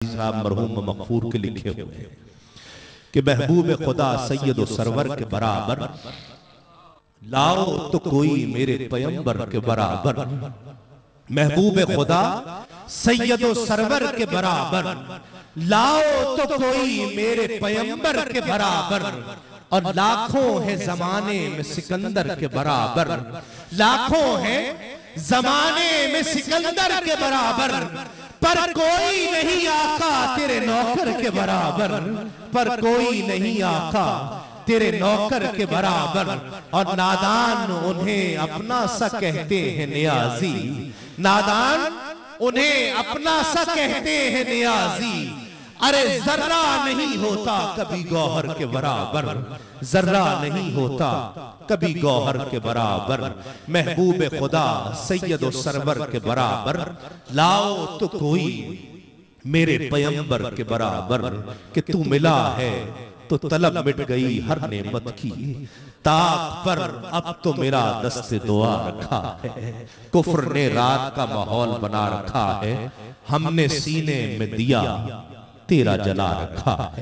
صاحب مرحوم مغفور کے لکھے ہوئے ہیں کہ محبوب خدا سید و سرور کے برابر لاؤ تو کوئی میرے پیمبر کے برابر، محبوب خدا سید و سرور کے برابر لاؤ تو کوئی میرے پیمبر کے برابر، اور لاکھوں ہیں زمانے میں سکندر کے برابر، لاکھوں ہیں زمانے میں سکندر کے برابر، پر کوئی نہیں آقا تیرے نوکر کے برابر، پر کوئی نہیں آقا تیرے نوکر کے برابر۔ اور نادان انہیں اپنا سا کہتے ہیں نیازی، نادان انہیں اپنا سا کہتے ہیں نیازی، ارے ذرہ نہیں ہوتا کبھی گوہر کے برابر، ذرہ نہیں ہوتا کبھی گوہر کے برابر، محبوب خدا سید و سرور کے برابر لاؤ تو کوئی میرے پیمبر کے برابر، کہ تو ملا ہے تو طلب مٹ گئی ہر نعمت کی، طاق پر اب تو میرا دست دعا رکھا ہے، کفر نے رات کا ماحول بنا رکھا ہے، ہم نے سینے میں دیا تیرا جلا رکھا ہے۔